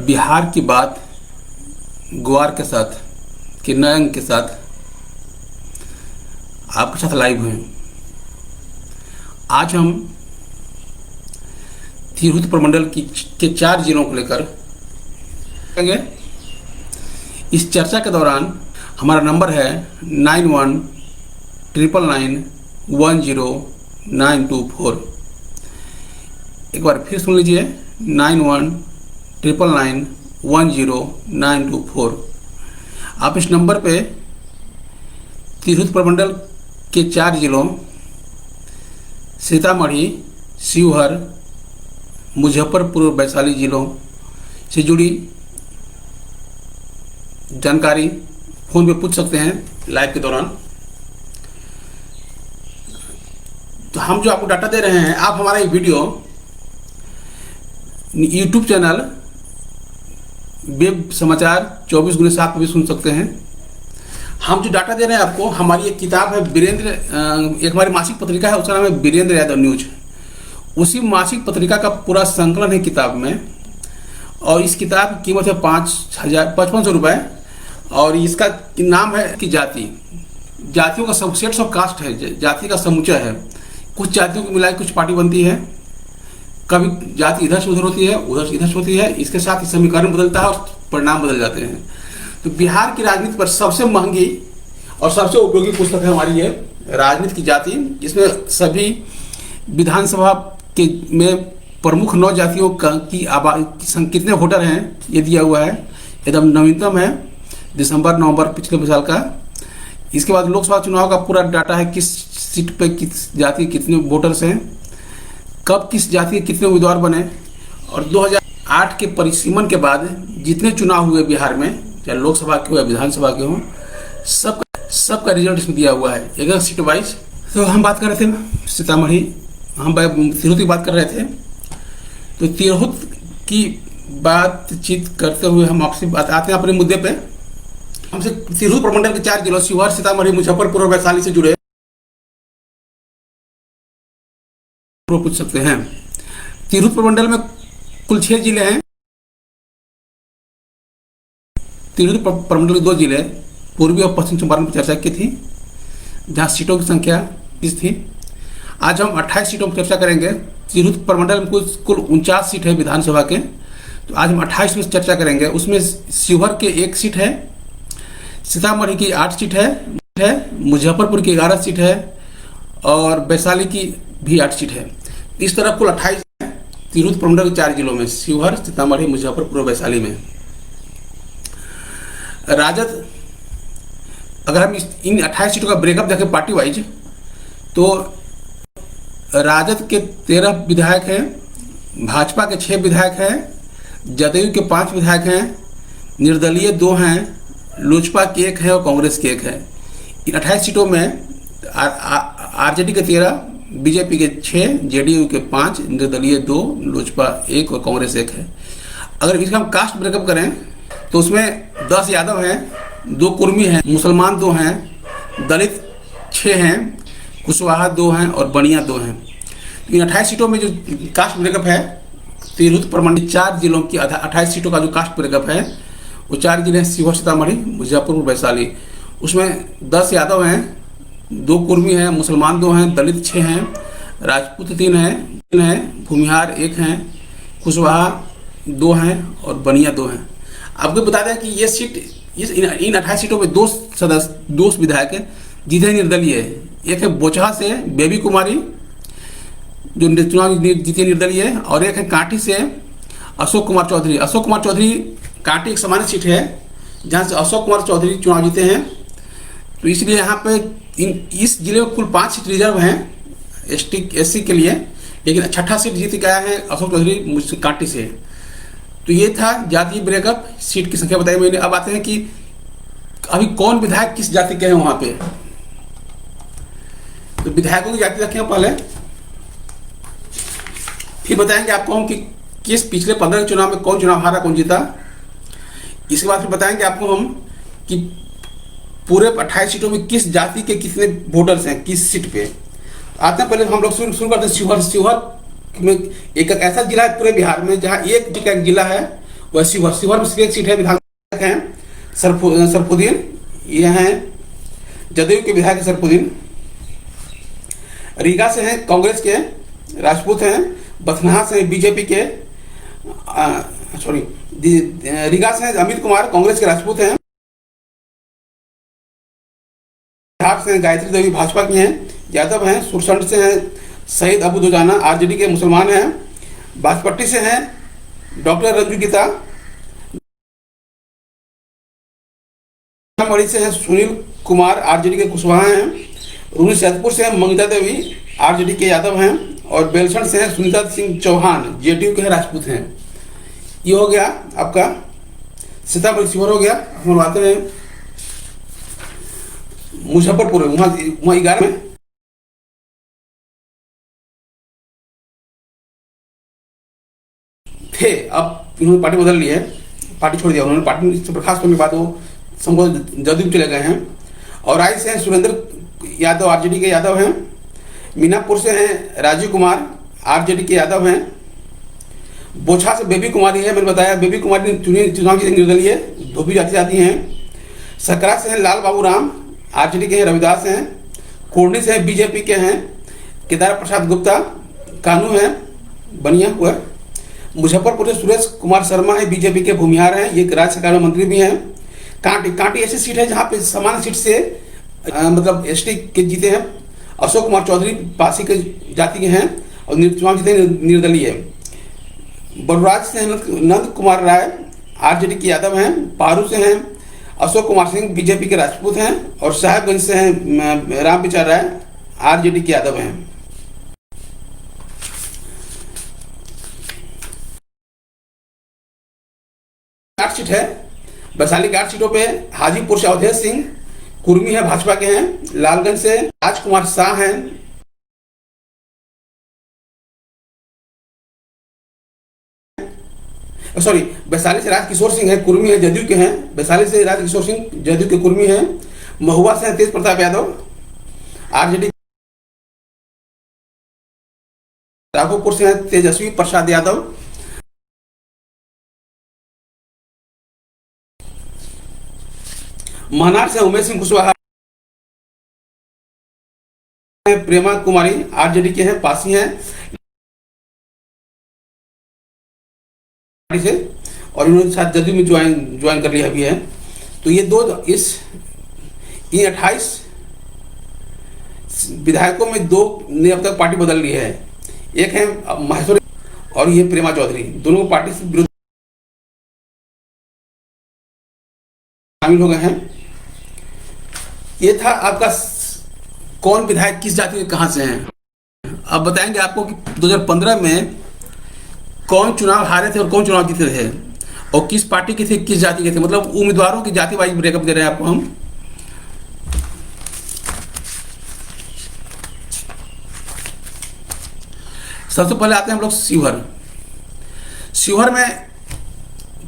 बिहार की बात ग्वार के साथ के नए अंक के साथ आपके साथ लाइव हैं। आज हम तिरहुत प्रमंडल के 4 जिलों को लेकर करेंगे। इस चर्चा के दौरान हमारा नंबर है 9199910924। एक बार फिर सुन लीजिए 9199910924। आप इस नंबर पे तिरहुत प्रमंडल के 4 जिलों सीतामढ़ी, शिवहर, मुजफ्फरपुर और वैशाली जिलों से जुड़ी जानकारी फ़ोन पे पूछ सकते हैं लाइव के दौरान। तो हम जो आपको डाटा दे रहे हैं, आप हमारा ये वीडियो यूट्यूब चैनल वेब समाचार 24x7 पर भी सुन सकते हैं। हम जो डाटा दे रहे हैं आपको, हमारी एक किताब है वीरेंद्र, एक हमारी मासिक पत्रिका है, उसका नाम है वीरेंद्र यादव न्यूज। उसी मासिक पत्रिका का पूरा संकलन है किताब में, और इस किताब की कीमत है 5500 रुपये। और इसका नाम है कि जातियों का सबसेट्स ऑफ कास्ट है, जाति का समुच्चय है। कुछ जातियों को मिला कुछ पार्टी बनती है, कभी जाति इधर से उधर होती है, उधर से इधर से होती है। इसके साथ ही समीकरण बदलता है और परिणाम बदल जाते हैं। तो बिहार की राजनीति पर सबसे महंगी और सबसे उपयोगी पुस्तक है हमारी ये राजनीति की जाति। इसमें सभी विधानसभा के में प्रमुख 9 जातियों की आबादी कितने वोटर हैं ये दिया हुआ है। एकदम नवीनतम है, दिसंबर-नवंबर पिछले साल का। इसके बाद लोकसभा चुनाव का पूरा डाटा है, किस सीट पे किस जाति के कितने वोटर्स हैं, कब किस जाति के कितने उम्मीदवार बने, और 2008 के परिसीमन के बाद जितने चुनाव हुए बिहार में, चाहे लोकसभा के हो या विधानसभा के हों, सबका रिजल्ट इसमें दिया हुआ है एक सीट वाइज। तो हम बात कर रहे थे सीतामढ़ी, हम तिरहुत की बात कर रहे थे। तो तिरहुत की बातचीत करते हुए हम आपसे आते हैं अपने मुद्दे पे। हमसे तिरहुत प्रमंडल के 4 जिलों शिवहर, सीतामढ़ी, मुजफ्फरपुर और वैशाली से जुड़े पूछ सकते हैं। तिरहुत प्रमंडल में कुल 6 जिले हैं। तिरहुत प्रमंडल के 2 जिले पूर्वी और पश्चिम चंपारण पर चर्चा की थी, जहां सीटों की संख्या 20 थी। आज हम 28 सीटों पर चर्चा करेंगे। तिरहुत प्रमंडल में कुल 49 सीट है विधानसभा के, तो आज हम 28 में चर्चा करेंगे। उसमें शिवहर के 1 सीट है, सीतामढ़ी की 8 सीट है, मुजफ्फरपुर की 11 सीट है और वैशाली की भी 8 सीट है। इस तरह कुल 28 है तिरहुत प्रमंडल के 4 जिलों में, शिवहर, सीतामढ़ी, मुजफ्फरपुर और वैशाली में। राजद, अगर हम इन 28 सीटों का ब्रेकअप देखें पार्टी वाइज, तो राजद के 13 विधायक हैं, भाजपा के 6 विधायक हैं, जदयू के 5 विधायक हैं, निर्दलीय 2 हैं, लोजपा के 1 है और कांग्रेस के 1 है। इन 28 सीटों में आरजेडी के 13, बीजेपी के 6, जेडीयू के 5, निर्दलीय 2, लोजपा 1 और कांग्रेस 1 है। अगर इसका हम कास्ट ब्रेकअप करें तो उसमें 10 यादव हैं, 2 कुर्मी हैं, मुसलमान 2 हैं, दलित 6 हैं, कुशवाहा 2 हैं और बनिया 2 हैं। तो इन 28 सीटों में जो कास्ट ब्रेकअप है, तिरहुत प्रमंडल 4 जिलों की 28 सीटों का जो कास्ट ब्रेकअप है, वो 4 जिले हैं शिवहर, सीतामढ़ी, मुजफ्फरपुर, वैशाली। उसमें 10 यादव हैं, 2 कुर्मी हैं, मुसलमान 2 हैं, दलित 6 हैं, राजपूत 3 हैं, भूमिहार 1 हैं, कुशवाहा 2 हैं और बनिया 2 हैं। आपको बता दें कि ये सीट इन 28 सीटों में 2 विधायक हैं जिन्हें निर्दलीय है। एक है बोचहा से बेबी कुमारी जो चुनाव जीती निर्दलीय है, और एक है कांटी से अशोक कुमार चौधरी। अशोक कुमार चौधरी, कांटी एक सामान्य सीट है जहां से अशोक कुमार चौधरी चुनाव जीते हैं, तो इसलिए यहाँ पे इस जिले में कुल 5 सीट रिजर्व हैं SC के लिए, लेकिन 6ठा सीट जीत गया है अशोक चौधरी कांटी से। तो ये था जातीय ब्रेकअप, सीट की संख्या बताई मैंने। अब आते हैं कि अभी कौन विधायक किस जाति के हैं वहां पे। तो विधायकों की जाति रखें पहले, फिर बताएंगे आपको हम कि किस पिछले 15 के चुनाव में कौन चुनाव हारा, कौन जीता। इसके बाद फिर बताएंगे आपको हम कि पूरे 28 सीटों में किस जाति के कितने वोटर्स हैं किस सीट पे। आते हैं पहले हम लोग शुरू करते हैं शिवहर में एक ऐसा जिला है पूरे बिहार में जहाँ एक जिला है वह शिवहर शिवहर में सिर्फ एक सीट है, विधायक हैं सरफुद्दीन, ये हैं जदयू के विधायक सरफुद्दीन। रीगा से हैं कांग्रेस के राजपूत हैं, बथनाहा से बीजेपी के रीगा से हैं अमित कुमार कांग्रेस के राजपूत हैं। बिहार से गायत्री देवी भाजपा की हैं, यादव हैं। सुरसंड से हैं सईद अबू दुजाना आरजेडी के मुसलमान हैं। बाजपट्टी से हैं डॉक्टर रंजू गीता। मणि से हैं सुनील कुमार आरजेडी के कुशवाहा हैं। रूनी सैदपुर से हैं मंगिता देवी आरजेडी के यादव हैं। और बेलसंड से हैं सुनीता सिंह चौहान जेडीयू के राजपूत हैं। ये हो गया आपका सीतामढ़ी शिवहर हो गया। हम आते हैं मुजफ्फरपुर में, वहाँ 11 में थे, अब इन्होंने पार्टी बदल ली है, पार्टी छोड़ दिया उन्होंने। पार्टी से बर्खास्त होने के बाद वो संभव जदयू चले गए हैं। और आई से हैं सुरेंद्र यादव आरजेडी के यादव हैं। मीनापुर से हैं राजीव कुमार आरजेडी के यादव हैं। बोछा से बेबी कुमारी है, मैंने बताया बेबी कुमारी चुनाव की निर्दलीय धोबी जाती हैं। सकरा से हैं लाल बाबू राम आरजेडी के हैं, रविदास हैं। कोरनी से बीजेपी के हैं केदार प्रसाद गुप्ता, कानू हैं बनिया हुआ। मुजफ्फरपुर से सुरेश कुमार शर्मा है, बीजेपी के भूमिहार हैं, ये राज्य सरकार में मंत्री भी हैं। कांटी ऐसी सीट है जहां पे समान सीट से मतलब एसटी के जीते हैं। अशोक कुमार चौधरी पासी के जाति के हैं और चुनाव जीते निर्दलीय। बलराज से नंद कुमार राय आरजेडी के यादव हैं। पारू से हैं अशोक कुमार सिंह बीजेपी के राजपूत हैं। और साहेबगंज से हैं राम विचार राय आरजेडी के यादव हैं। आठ सीट है, वैशाली की 8 सीटों पे हाजीपुर से अवधेश सिंह कुर्मी है, भाजपा के हैं। लालगंज से राजकुमार शाह हैं। सॉरी, वैशाली से राजकिशोर सिंह है, कुर्मी है, जदयू के हैं। वैशाली से राजकिशोर सिंह जदयू के कुर्मी हैं। महुआ से तेज प्रताप यादव आरजेडी। राघोपुर से है तेजस्वी प्रसाद यादव। महनार से उमेश सिंह कुशवाहा। प्रेमा कुमारी आरजेडी के हैं, पासी हैं से, और इन्होंने साथ जदयू में ज्वाइन कर लिया अभी है। तो ये दो इन 28 विधायकों में 2 ने अब तक पार्टी बदल ली है। एक है महेश्वरी और ये प्रेमा चौधरी, दोनों पार्टी से विरोध शामिल हो गए हैं। ये था आपका कौन विधायक किस जाति के कहां से हैं। अब बताएंगे आपको कि 2015 में कौन चुनाव हारे थे और कौन चुनाव जीते थे और किस पार्टी के थे, किस जाति के थे, मतलब उम्मीदवारों की जाति वाइज ब्रेकअप दे रहे हैं आपको हम। सबसे पहले आते हैं हम लोग शिवहर। शिवहर में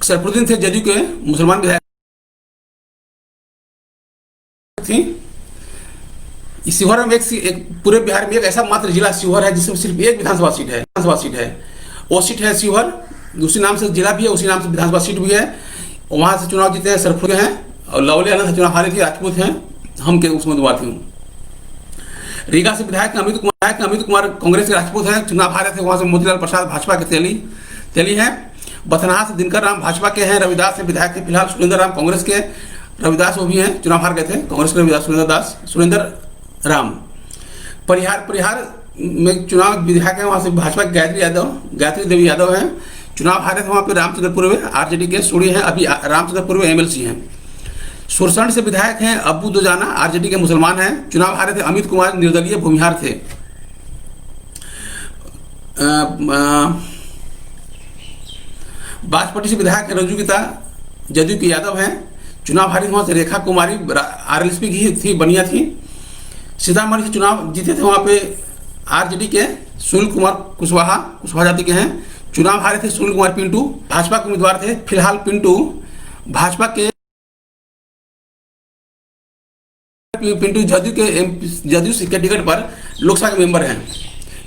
सरफुद्दीन थे जदयू के मुसलमान विधायक थी। शिवहर में एक पूरे बिहार में एक ऐसा मात्र जिला शिवहर है जिसमें सिर्फ एक विधानसभा सीट है। वो सीट है शिवहर, उसी नाम से जिला भी है, उसी नाम से विधानसभा सीट भी है। वहां से चुनाव जीते हैं सरफुद्दीन हैं और लवली आनंद चुनाव हारे थे, राजपूत हैं, हम के उस उम्मीदवार थे। रीगा से विधायक अमित कुमार कांग्रेस के राजपूत हैं, चुनाव हारे थे। वहां से मोतीलाल प्रसाद भाजपा के तेली हैं। बथनाहा से दिनकर राम भाजपा के हैं। रविदास से विधायक थे फिलहाल। सुरेंद्र राम कांग्रेस के, रविदास वो भी हैं, चुनाव हार गए थे कांग्रेस के रविदास सुरेंद्र राम। परिहार में चुनाव विधायक है, वहां से भाजपा के गायत्री देवी यादव हैं, चुनाव हारे थे वहां पे। रामचंद्रपुर में आरजेडी के सूर्य हैं, अभी रामचंद्रपुर में एमएलसी हैं। सुरसंड से विधायक हैं अब्बू दुजाना आरजेडी के मुसलमान हैं, चुनाव हारे थे। अमित कुमार निर्दलीय भूमिहार थे। बाजपट्टी से विधायक है रंजू गीता जदयू के यादव हैं, चुनाव हारी वहां से। रेखा कुमारी आरएलएसपी की थी, बनिया थी। सीतामढ़ी से चुनाव जीते थे वहां पे आरजेडी के सुनील कुमार कुशवाहा जाति के हैं, चुनाव हारे थे। सुनील कुमार पिंटू भाजपा के उम्मीदवार थे फिलहाल। पिंटू भाजपा के जदयू के टिकट पर लोकसभा के मेंबर हैं।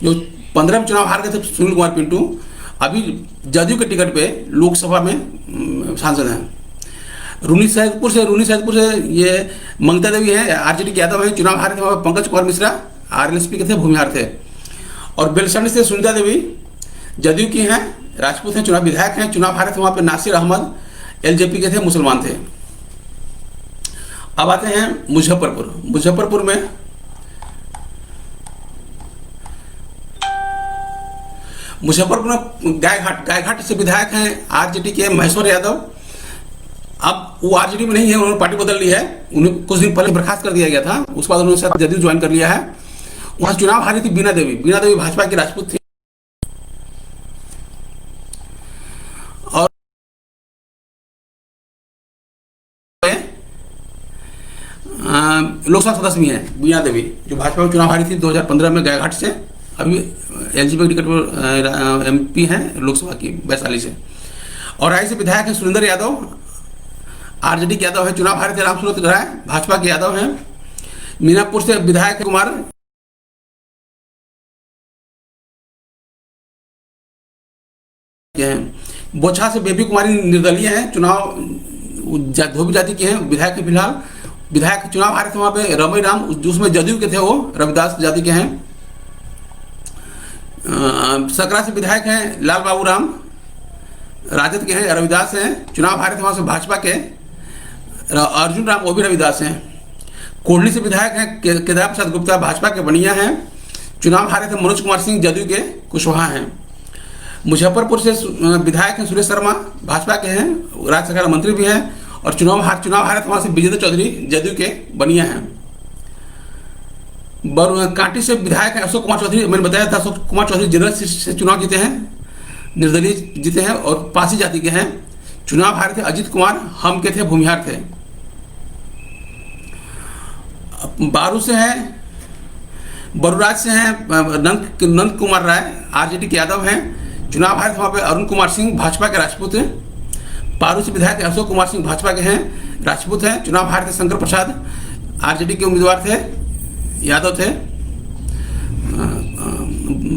जो 15 में चुनाव हार गए थे सुनील कुमार पिंटू। अभी जदयू के टिकट पे लोकसभा में सांसद हैं। रूनी सैदपुर से ये ममता देवी है, आरजेडी के यादव हैं, चुनाव हारे थे। वहाँ पे पंकज कुमार मिश्रा आरएलएसपी के थे, भूमिहार थे। और बेलसंड से सुनीता देवी जदयू की हैं, राजपूत हैं, चुनाव विधायक हैं, चुनाव हारे थे। वहाँ पे नासिर अहमद एलजेपी के थे, मुसलमान थे। अब आते हैं मुजफ्फरपुर में गायघाट से विधायक हैं आरजेडी के महेश्वर यादव। अब वो आरजेडी में नहीं है, उन्होंने पार्टी बदल ली है। उन्हें कुछ दिन पहले बर्खास्त कर दिया गया था, उसके बाद उन्होंने शायद जदयू ज्वाइन कर लिया है। वहां चुनाव हारी थी बीना देवी भाजपा की राजपूत थी और लोकसभा सदस्य भी हैं बीना देवी, जो भाजपा में चुनाव हारी थी 2015 में गायघाट से। अभी एलजेपी टिकट पर एमपी हैं लोकसभा की वैशाली से। और राय से विधायक हैं सुरेंद्र यादव, आरजेडी के यादव है, चुनाव हारे थे। रामसूरत राय भाजपा के यादव हैं। मीनापुर से विधायक कुमार हैं। बोछा से बेबी कुमारी निर्दलीय हैं, चुनाव धोबी जाति के हैं, विधायक हैं फिलहाल। विधायक चुनाव हारे थे वहां पे रमई राम, उसमें जदयू के थे, वो रविदास जाति के हैं। सकरा से विधायक हैं लाल बाबू राम, राजद के हैं, रविदास हैं, चुनाव हारे थे वहां से भाजपा के। अर्जुन राम वो भी रविदास हैं। कोडली से विधायक हैं केदार प्रसाद गुप्ता, भाजपा के बनिया हैं, चुनाव हारे थे मनोज कुमार सिंह, जदयू के कुशवाहा हैं। मुजफ्फरपुर से विधायक हैं सुरेश शर्मा, भाजपा के हैं, राज्य सरकार मंत्री भी हैं। और चुनाव हारे थे वहां से विजेंद्र चौधरी, जदयू के बनिया हैं। कांटी से विधायक हैं अशोक कुमार चौधरी, मैंने बताया था अशोक कुमार चौधरी जनरल से चुनाव जीते हैं, निर्दलीय जीते हैं और पासी जाति के हैं। चुनाव हारे थे अजीत कुमार, हम के थे, भूमिहार थे। बारू से हैं, बरुराज से हैं नंद कुमार राय, आरजेडी के यादव हैं, चुनाव हारे थे वहाँ पे अरुण कुमार सिंह, भाजपा के राजपूत हैं। पारू से विधायक अशोक कुमार सिंह, भाजपा के हैं, राजपूत हैं, चुनाव हारे थे शंकर प्रसाद, आरजेडी के उम्मीदवार थे, यादव थे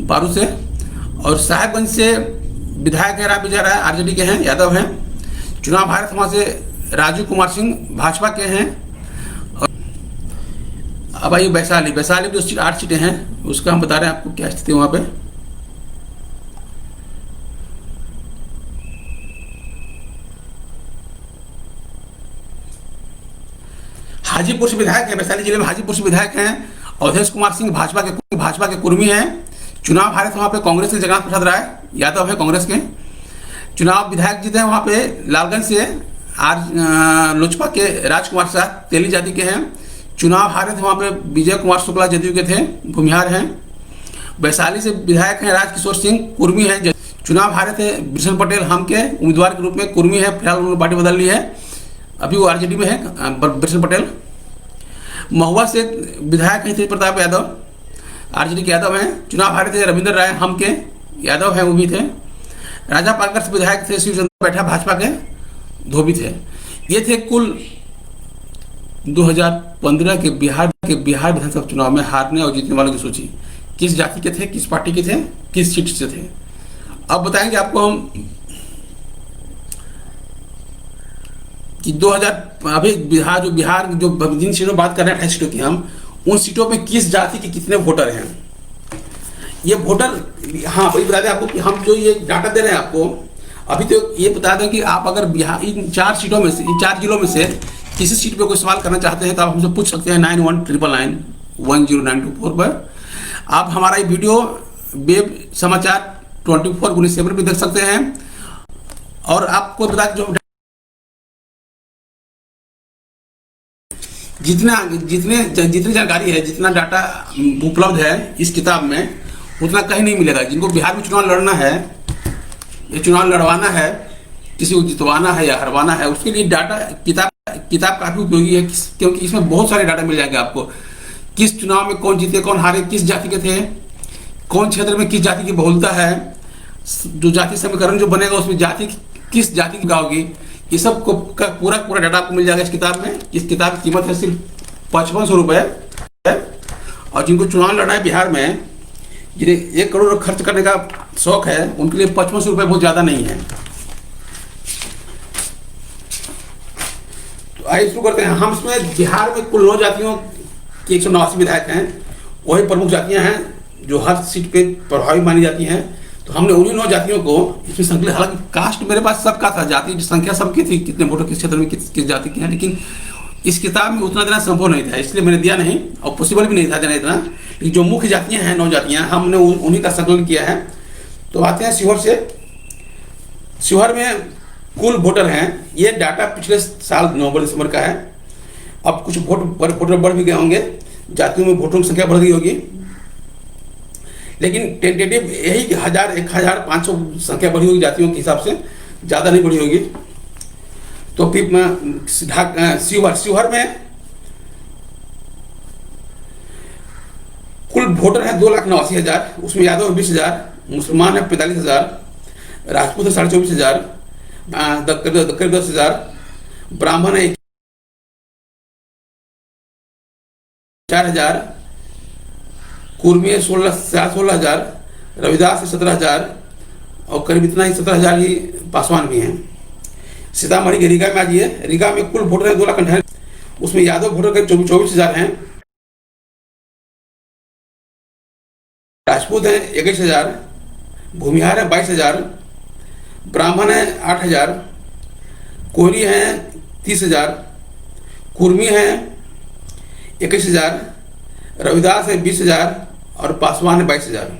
पारू से। और साहेबगंज से विधायक है राम विजय राय, आरजेडी के हैं, यादव हैं, चुनाव हारे थे वहाँ से राजू कुमार सिंह, भाजपा के हैं। अब आइए वैशाली में जो 8 सीटें हैं उसका हम बता रहे हैं आपको क्या स्थिति है वहाँ पे। हाजीपुर से विधायक है, वैशाली जिले में हाजीपुर से विधायक हैं अवधेश कुमार सिंह, भाजपा के कुर्मी हैं, चुनाव हारे थे वहाँ पे कांग्रेस के जगन्नाथ प्रसाद राय, यादव है कांग्रेस के, चुनाव विधायक जीते हैं वहाँ पे लालगंज से लोजपा के राजकुमार शाह, तेली जाति के हैं, चुनाव हारे थे वहाँ पे विजय कुमार शुक्ला, जदयू के थे, भूमिहार हैं। वैशाली से विधायक हैं राजकिशोर सिंह, कुर्मी हैं, चुनाव हारे थे बिशन पटेल, हम के उम्मीदवार के रूप में, कुर्मी है, फिलहाल उन्होंने पार्टी बदल ली है, अभी वो आरजेडी में है बिशन पटेल। महुआ से विधायक हैं तेज प्रताप यादव, आरजेडी के यादव हैं, चुनाव हारे थे रविंद्र राय, हम के यादव हैं, वो भी थे। राजा पालकर से विधायक थे शिवचंद्र बैठा, भाजपा के धोबी थे। ये थे कुल 2015 के बिहार विधानसभा चुनाव में हारने और जीतने वालों की सूची। किस जाति के थे, किस पार्टी के थे, किस सीट से थे। अब बताएंगे आपको हम कि 2000 अभी बिहार जो जिन सीटों बात कर रहे हैं 28 सीटों की, हम उन सीटों में किस जाति के कितने वोटर हैं। ये वोटर, हाँ वही बता दें आपको कि हम जो ये डाटा दे रहे हैं आपको अभी, तो ये बता दें कि आप अगर बिहार इन 4 सीटों में से, इन 4 जिलों में से किसी सीट पे कोई सवाल करना चाहते हैं तो आप हमसे पूछ सकते हैं 9199910924 पर। आप हमारा ये वीडियो वेब समाचार 24/7 पे देख सकते हैं। और आपको बता जो जितनी जानकारी है, जितना डाटा उपलब्ध है इस किताब में, उतना कहीं नहीं मिलेगा। जिनको बिहार में चुनाव लड़ना है, ये चुनाव लड़वाना है, किसी को जितवाना है या हरवाना है, उसके लिए डाटा किताब काफी उपयोगी है, क्योंकि इसमें बहुत सारे डाटा मिल जाएंगे आपको। किस चुनाव में कौन जीते, कौन हारे, किस जाति के थे, कौन क्षेत्र में किस जाति की बहुलता है, जो जाति समीकरण जो बनेगा उसमें किस जाति की होगी, ये सब को का पूरा डाटा आपको मिल जाएगा इस किताब में। इस किताब की कीमत है सिर्फ 5500 रुपये। और जिनको चुनाव लड़ना है बिहार में, जिन्हें 1 करोड़ खर्च करने का शौक है उनके लिए 5500 रुपये बहुत ज़्यादा नहीं है। तो आइए शुरू करते हैं। हम इसमें बिहार में कुल 9 जातियों के 189 विधायक हैं, वही प्रमुख जातियां हैं जो हर सीट पे प्रभावी मानी जाती हैं। तो हमने उन्हीं 9 जातियों को इसमें संकलित, हालांकि कास्ट मेरे पास सबका था, जाति संख्या सबकी थी, कितने वोटर किस क्षेत्र में किस जाति के हैं, लेकिन इस किताब में उतना देना संभव नहीं था, इसलिए मैंने दिया नहीं और पॉसिबल भी नहीं था देना इतना। लेकिन जो मुख्य जातियां हैं 9 जातियां, हमने उन्हीं का संकलन किया है। तो आते हैं शिवहर से। शिवहर में कुल वोटर हैं, ये डाटा पिछले साल नवंबर दिसंबर का है। अब कुछ वोटर बढ़ भी गए होंगे, जातियों में वोटरों की संख्या बढ़ गई होगी, लेकिन टेंटेटिव यही 1500 संख्या बढ़ी होगी जातियों के हिसाब से, ज़्यादा नहीं बढ़ी होगी। तो फिर शिवहर में कुल वोटर हैं 2,89,000, उसमें यादव 20,000, मुसलमान है 45,000, राजपूत है 24,500, करीब 10,000, ब्राह्मण है 4,000, कुर्मी है 16,000, रविदास है 17,000 और करीब इतना ही 17,000 ही पासवान भी हैं। सीतामढ़ी के रीगा में आ जाइए। रीगा में कुल वोटर है 2,58,000, उसमें यादव वोटर करीब 24,000 हैं, राजपूत है 21,000, भूमिहार है 22,000, ब्राह्मण है 8,000, कोहरी है 30,000, कुर्मी है 21,000, रविदास है 20,000 और पासवान है 22,000।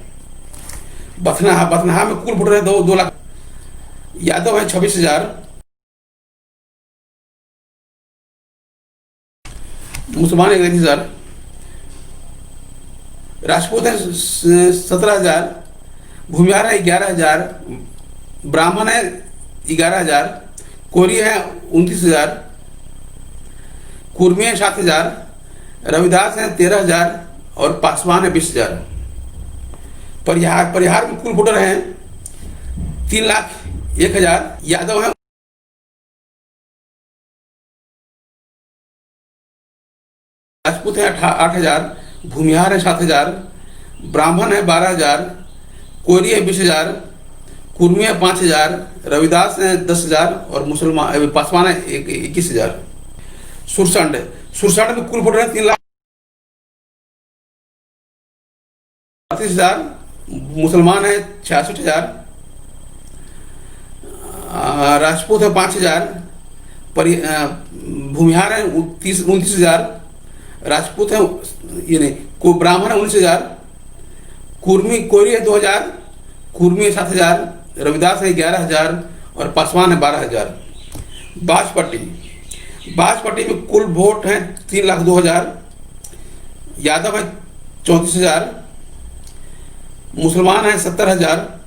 बथनाहा में कुल वोटर है 2 लाख, यादव है 26,000, मुसलमान है 31,000, राजपूत है 17,000, भूमिहार है 11,000, ब्राह्मण है 11,000, कोहरी है 29,000, कुर्मी है 7,000, रविदास है 13,000 और पासवान है 20,000। परिहार में कुल वोटर हैं 3,01,000, यादव है राजपूत है 8,000, भूमिहार है 7,000, ब्राह्मण है 12,000, कोहरी है 20,000, कुर्मी है 5,000, रविदास है 10,000 और मुसलमान पासवान है 21,000। सुरसंड में कुल वोटर है 3,38,000, मुसलमान है 66,000, राजपूत है 5,000, भूमिहार है 29,000, राजपूत है ये नहीं को ब्राह्मण है 19,000, कोहरी है 2,000, कुर्मी है 7,000, रविदास है 11,000 और पासवान है 12,000। बाजपट्टी में कुल वोट हैं 3,02,000, यादव है 34,000, मुसलमान है 70,000,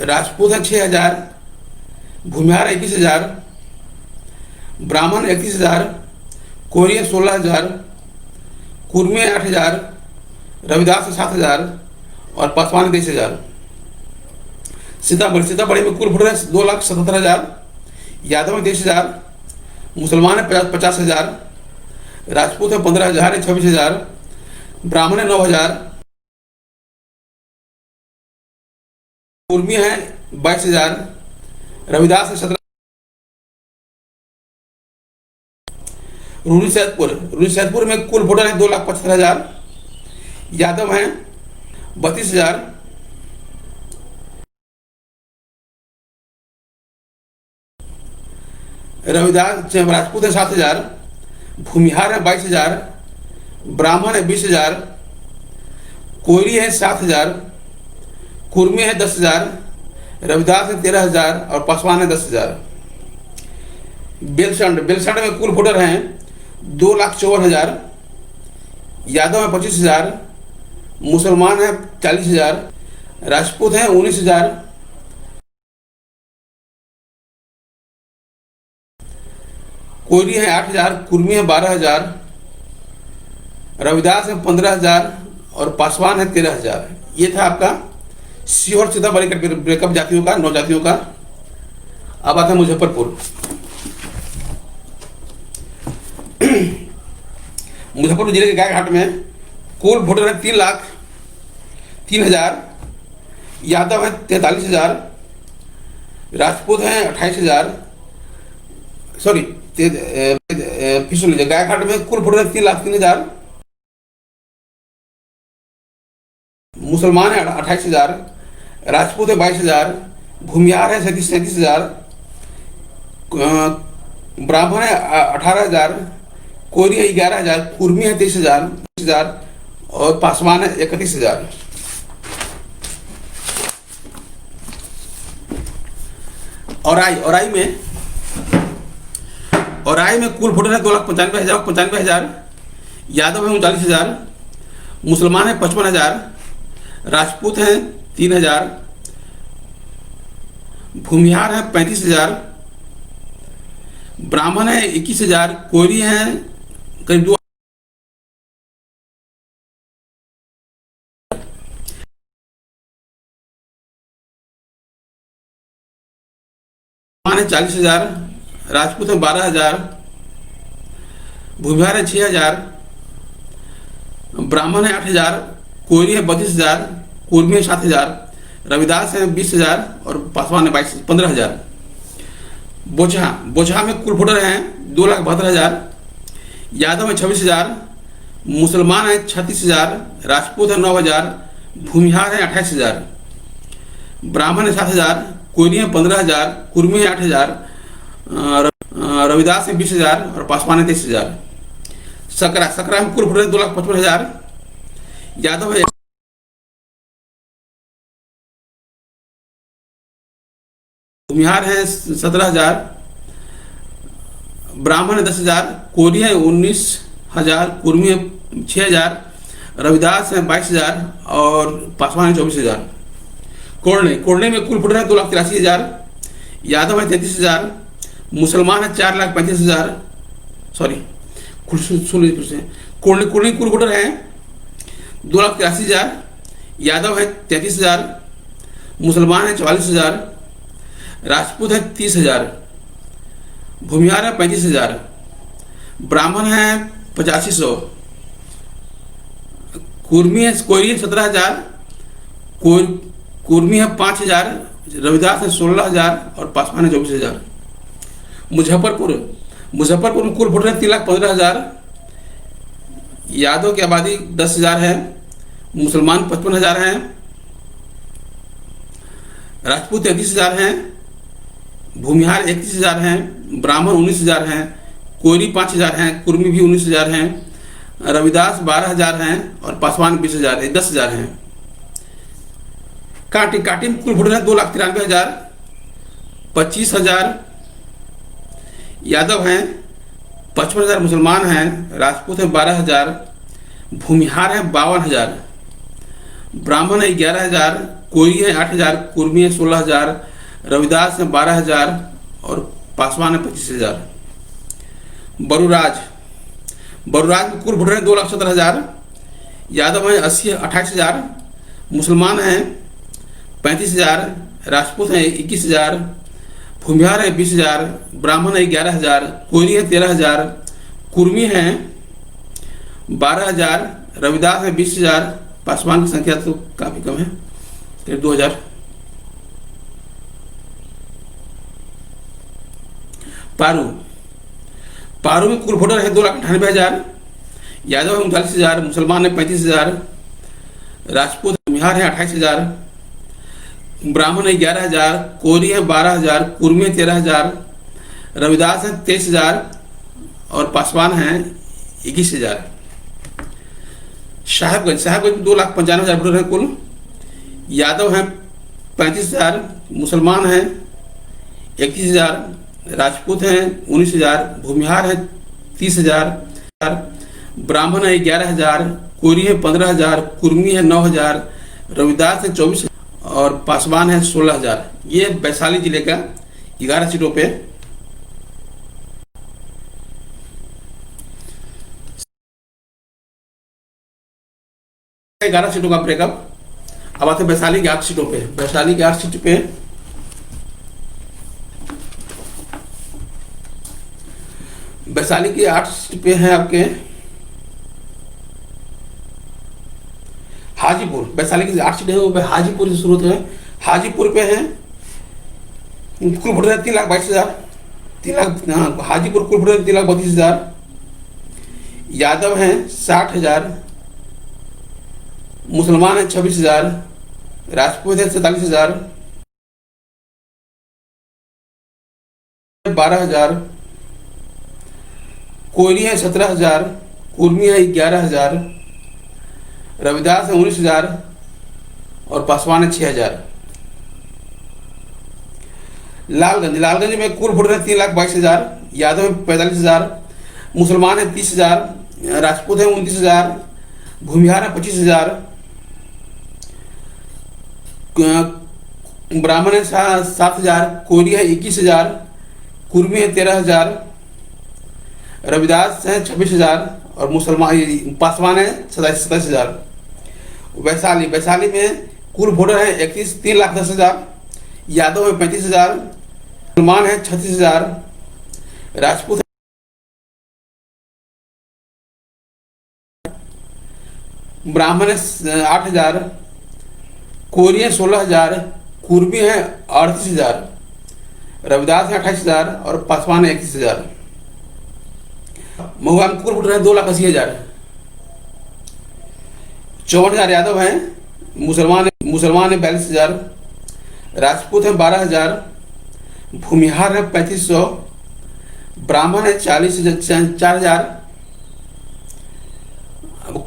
राजपूत है 6,000, भूमिहार 21,000, ब्राह्मण 31,000, कोहरी है 16,000, कुर्मी है 8,000, रविदास है 7,000 और पासवान 23,000। सीतामढ़ी में कुल वोटर है 2,77,000, यादव है 23,000, मुसलमान है 50,000, राजपूत है 15,000 है 26,000, ब्राह्मण है 9,000, कुर्मी है 22,000, रविदास है 17। रूनी सैदपुर में कुल वोटर है 2,75,000, यादव हैं 32,000, राजपूत है 7,000, भूमिहार है 22,000, ब्राह्मण है 20,000, कोहरी है 7,000, कुर्मी है 10,000, रविदास है 13,000 और पासवान है 10,000। बेलसंड में कुल वोटर हैं 2,54,000, यादव है 25,000, मुसलमान है 40,000, राजपूत है 19,000, कोहरी है 8,000, कुर्मी है 12,000, रविदास है 15,000 और पासवान है 13,000। ये था आपका शिवहर सीतामढ़ी का ब्रेकअप जातियों का, 9 जातियों का। अब आता है मुजफ्फरपुर। मुजफ्फरपुर जिले के गायघाट में कुल वोटर है 3,03,000, यादव है 43,000, राजपूत हैं 28,000, सॉरी फिर सुन लीजिए, गायघाट में कुल वोटर है 3,03,000, मुसलमान है 28,000, राजपूत है 22,000, भूमिहार है 37,000, ब्राह्मण है 18,000, कोरी है 11,000, कुर्मी है 23,000 और पासवान है 31,000। औराई में कुल वोटर है 2,95,000, यादव है 39,000, मुसलमान है 55,000, राजपूत हैं 3,000, भूमिहार है 35,000, ब्राह्मण है 21,000, कोरी हैं करीब 2 है 40,000, राजपूत है 12,000, भूमिहार है 6,000, ब्राह्मण है 8,000, कोरी है 32,000, कुर्मी है 7,000, रविदास है 20,000 और पासवान है 15,000। बोचहा में कुल वोटर हैं 2,72,000, यादव है 26,000, मुसलमान है 36,000, राजपूत है 9,000, भूमिहार है 28,000, ब्राह्मण है 7,000, कोरी है 15,000, कुर्मी है 8,000, रविदास है 20,000 और पासवान है 23,000। सकरा में कुल वोटर 2,55,000, यादव है, भूमिहार है 17,000, ब्राह्मण है 10,000, कोरी है 19,000, कुर्मी है 6,000, रविदास है 22,000 और पासवान है 24,000। कोड़ने में कुल वोटर है 2,83,000, यादव है 33,000, मुसलमान है 4,35,000, सॉरी कोड़ने कुल वोटर है 2,83,000, यादव है 33,000, मुसलमान है 44,000, राजपूत है 30,000, भूमिहार है 35,000, ब्राह्मण है 85,000, कोरी है 17,000, कुर्मी है 5,000, रविदास है 16,000 और पासवान है 24,000। मुजफ्फरपुर में कुल वोटर है 3,15,000, यादव की आबादी 10,000 है, मुसलमान 55,000 हैं, राजपूत 33,000 हैं, भूमिहार 31,000 हैं, ब्राह्मण 19,000 हैं, कोरी 5,000 हैं, कुर्मी भी 19,000 हैं, रविदास 12,000 हैं और पासवान 20,000 10,000 हैं। काटी में कुल वोटर है 2,93,000, 25,000 यादव हैं, 55,000 मुसलमान हैं, राजपूत है 12,000, भूमिहार है 52,000, ब्राह्मण है 11,000, कोरी है 8,000, कुर्मी है 16,000, रविदास है 12,000 और पासवान है 25,000। बरुराज में कुल वोटर है 2,17,000, यादव है 28,000, मुसलमान हैं 35,000, राजपूत हैं 21,000, भूमिहार है 20,000, ब्राह्मण है 11,000, कोरी है 13,000, कुर्मी हैं 12,000, रविदास है 20,000, पासवान की संख्या तो काफी कम है, करीब 2,000। पारू में कुल वोटर है 2,98,000, यादव है 39,000, मुसलमान है 35,000, राजपूत भूमिहार है 28,000, ब्राह्मण है 11,000, कोरी है 12,000, कुर्मी है 13,000, रविदास है 23,000 और पासवान है 21,000। साहेबगंज में 2,95,000 वोटर है कुल, यादव हैं 35,000, मुसलमान हैं 31,000, राजपूत हैं 19,000, भूमिहार है 30,000, ब्राह्मण है 11,000, कोरी है 15,000, कुर्मी है 9,000, रविदास है 24,000 और पासवान है 16,000। ये वैशाली जिले का 11 सीटों पे 11 सीटों का ब्रेकअप। अब आते वैशाली की 8 सीटों पे। वैशाली की 8 सीट पे वैशाली की 8 सीट पे है आपके हाजीपुर, वैशाली की 8 सीटें हैं वो हाजीपुर से शुरू होते हैं। हाजीपुर पे हैं कुल वोटर है 3,22,000, 3 लाख, हाँ हाजीपुर कुल वोटर 3,32,000। यादव हैं 60,000, मुसलमान हैं 26,000, राजपूत हैं 47,000, 12,000, कोयली है 17,000, कुर्मी है 11,000, रविदास है 19,000 और पासवान है 6,000। लालगंज में कुल वोटर है 3,22,000, यादव है 45,000, मुसलमान है 30,000, राजपूत है 29,000, भूमिहार है 25,000, ब्राह्मण है 7,000, कोयली है 21,000, कुर्मी है 13,000, रविदास है 26,000 और मुसलमान पासवान है 27,000। वैशाली में कुल वोटर है 3,10,000, यादव है 35,000, मुसलमान है 36,000, राजपूत ब्राह्मण है 8,000, कोयली है 16,000, कुर्मी है 38,000, रविदास है 28,000 और पासवान है 21,000। महुआ में कुल वोटर है 2,80,000, 54,000 यादव हैं, मुसलमान है 42,000, राजपूत है 12,000, भूमिहार है 3,500, ब्राह्मण है 4,000,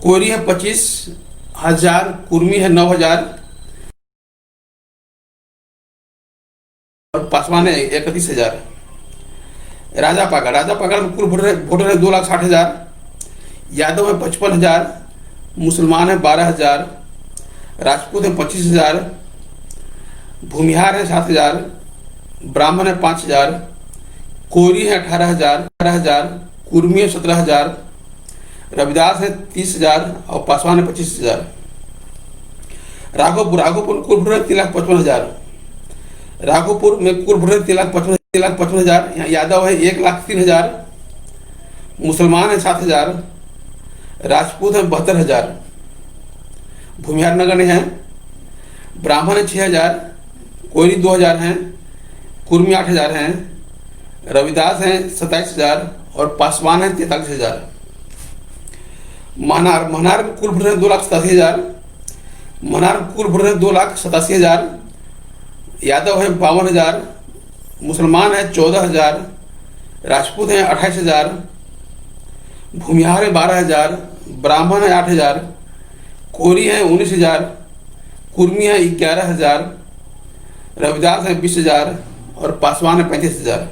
कोयली है 25,000, कुर्मी है 9,000 और पासवान है 31,000। राजापाकड़ में कुल वोटर है 2,60,000, यादव है 55,000, मुसलमान है 12,000, राजपूत है 25,000, भूमिहार है 7,000, ब्राह्मण है 5,000, कोयली है 18,000, कुर्मी है 17,000, रविदास है 30,000 और पासवान है 25,000। राघोपुर कुल वोटर है 3,55,000, राघोपुर में कुल वोटर 3,55,000, यहाँ यादव है 1,03,000, मुसलमान है 7,000, राजपूत है 72,000, भूमिहार नगर है, ब्राह्मण है 6,000, कोयली 2,000 हैं, कुर्मी 8,000 हैं, रविदास हैं 27,000 और पासवान है 43,000। महनार में कुल वोटर है 2,87,000, महनार में कुल वोटर है 2,87,000, यादव है 52,000, मुसलमान है 14,000, राजपूत हैं 28,000, भूमिहार है 12,000, ब्राह्मण है 8,000, कोयली है 19,000, कुर्मी है 11,000, रविदास है 20,000 और पासवान है 35,000।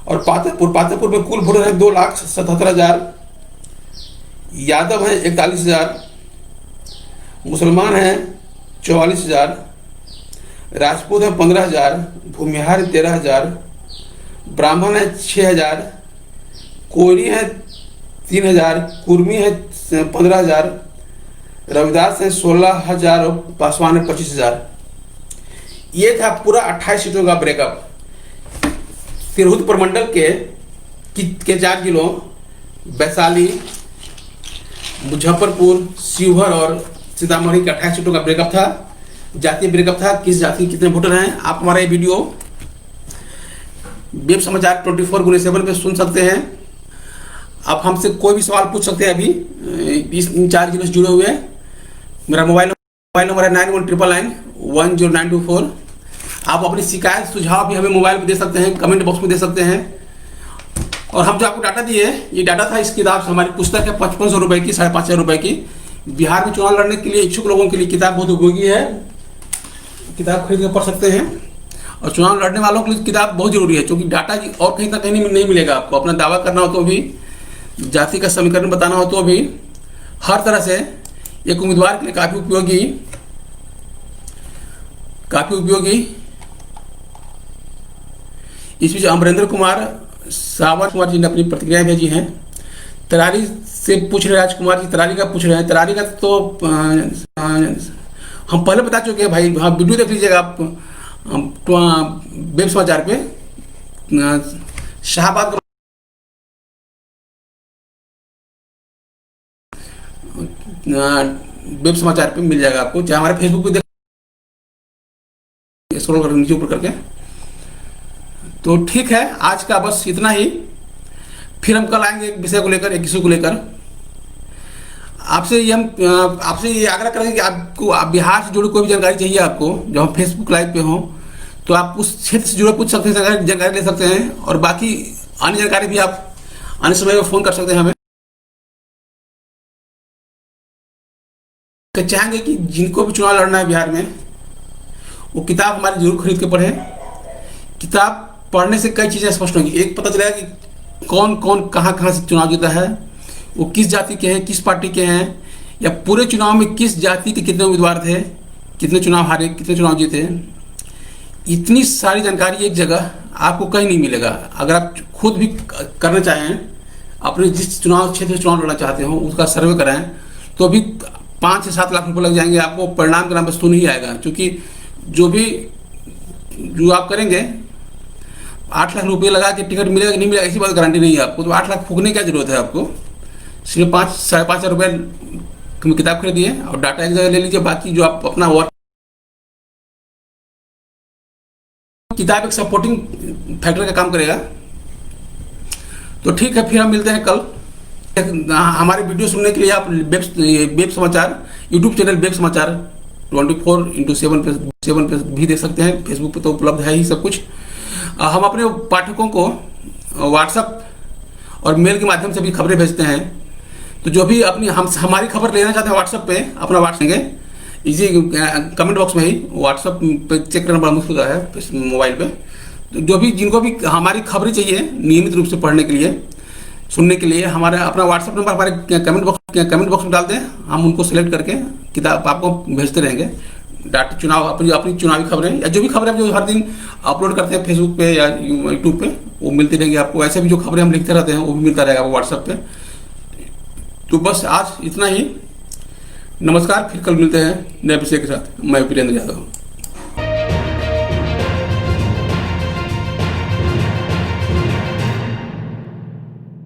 और पातेपुर में कुल वोटर है 2,77,000, यादव है 41,000, मुसलमान है 44,000, राजपूत है 15,000, भूमिहार 13,000, ब्राह्मण है 6,000, कोयली है 3,000, कुर्मी है 15,000, रविदास है 16,000 और पासवान है 25,000। ये था पूरा 28 सीटों का ब्रेकअप। तिरहुत प्रमंडल के 4 जिलों वैशाली, मुजफ्फरपुर, शिवहर और सीतामढ़ी के 28 सीटों का ब्रेकअप था। जातीय ब्रेकअप था, किस जाति के कितने वोटर हैं। आप हमारा ये वीडियो वेब समाचार 24/7 पे सुन सकते हैं। आप हमसे कोई भी सवाल पूछ सकते हैं। अभी इन 4 जिलों से जुड़े हुए हैं। मेरा मोबाइल नंबर है 9199110924। आप अपनी शिकायत सुझाव भी हमें मोबाइल पे दे सकते हैं, कमेंट बॉक्स में दे सकते हैं। और हम जो आपको डाटा दिए, ये डाटा था इस किताब से। हमारी पुस्तक है 5500 रुपये की, 5,500 रुपये की। बिहार में चुनाव लड़ने के लिए इच्छुक लोगों के लिए किताब बहुत उपयोगी है। किताब खरीद कर पढ़ सकते हैं। और चुनाव लड़ने वालों के लिए किताब बहुत जरूरी है, क्योंकि डाटा और कहीं ना कहीं नहीं मिलेगा आपको। अपना दावा करना हो तो भी, जाति का समीकरण बताना हो तो भी, हर तरह से एक उम्मीदवार के लिए काफ़ी उपयोगी। इस बीच अमरेंद्र कुमार सावंत कुमार जी ने अपनी प्रतिक्रिया भेजी हैं। तरारी से पूछ रहे राजकुमार जी, तरारी का पूछ रहे हैं। तरारी का तो हम पहले बता चुके हैं भाई। हाँ, वीडियो देख लीजिएगा आप वेब समाचार पे। शाहबाद वेब समाचार पे मिल जाएगा आपको, चाहे हमारे फेसबुक पे देख स्क्रॉल कर नीचे ऊपर करके। तो ठीक है, आज का बस इतना ही। फिर हम कल आएंगे एक विषय को लेकर, एक इशू को लेकर। आपसे ये आग्रह करेंगे कि आपको बिहार से जुड़ी कोई भी जानकारी चाहिए आपको, जब हम फेसबुक लाइव पे हों, तो आप उस क्षेत्र से जुड़े पूछ सकते हैं, जानकारी ले सकते हैं। और बाकी अन्य जानकारी भी आप अन्य समय में फ़ोन कर सकते हैं हमें। तो चाहेंगे कि जिनको भी चुनाव लड़ना है बिहार में, वो किताब हमारी जरूर खरीद के पढ़ें। किताब पढ़ने से कई चीज़ें स्पष्ट होंगी। एक, पता चलेगा कि कौन कौन कहाँ कहाँ से चुनाव जीता है, वो किस जाति के हैं, किस पार्टी के हैं, या पूरे चुनाव में किस जाति के कितने उम्मीदवार थे, कितने चुनाव हारे, कितने चुनाव जीते। इतनी सारी जानकारी एक जगह आपको कहीं नहीं मिलेगा। अगर आप खुद भी करना चाहें, अपने जिस चुनाव क्षेत्र से चुनाव लड़ना चाहते हो उसका सर्वे कराएं, तो अभी 5 से 7 लाख रुपए लग जाएंगे आपको। परिणाम के नाम पर तो नहीं आएगा, क्योंकि जो आप करेंगे, 8 लाख रुपये लगा के टिकट मिलेगा कि नहीं मिलेगा ऐसी बात गारंटी नहीं है आपको। तो 8 लाख फूकने की क्या जरूरत है आपको। सिर्फ 5-5.5 हज़ार रुपये में किताब खरीदिए और डाटा एक जगह ले लीजिए। बाकी जो आप अपना वर्क, किताब एक सपोर्टिंग फैक्टर का काम करेगा। तो ठीक है, फिर हम मिलते हैं कल। हमारे वीडियो सुनने के लिए आप वेब समाचार यूट्यूब चैनल वेब समाचार 24x7 पे भी देख सकते हैं। फेसबुक पे तो उपलब्ध है ही सब कुछ। हम अपने पाठकों को व्हाट्सएप और मेल के माध्यम से भी खबरें भेजते हैं। तो जो भी हमारी खबर लेना चाहते हैं व्हाट्सएप पे अपना व्हाट्सएप इसी कमेंट बॉक्स में ही व्हाट्सएप पे चेक करना बड़ा मुश्किल है मोबाइल पे। तो जो भी जिनको भी हमारी खबरें चाहिए नियमित रूप से पढ़ने के लिए, सुनने के लिए, हमारा अपना व्हाट्सएप नंबर हमारे कमेंट बॉक्स में डाल दें। हम उनको सिलेक्ट करके किताब आपको भेजते रहेंगे। डाटा चुनाव अपनी चुनावी खबरें या जो भी खबरें जो हर दिन अपलोड करते हैं फेसबुक पे या यूट्यूब पे, वो मिलती रहेंगी आपको। ऐसे भी जो खबरें हम लिखते रहते हैं वो भी मिलता रहेगा आपको व्हाट्सएप पे। तो बस आज इतना ही। नमस्कार, फिर कल मिलते हैं नए विषय के साथ। मैं वीरेंद्र यादव।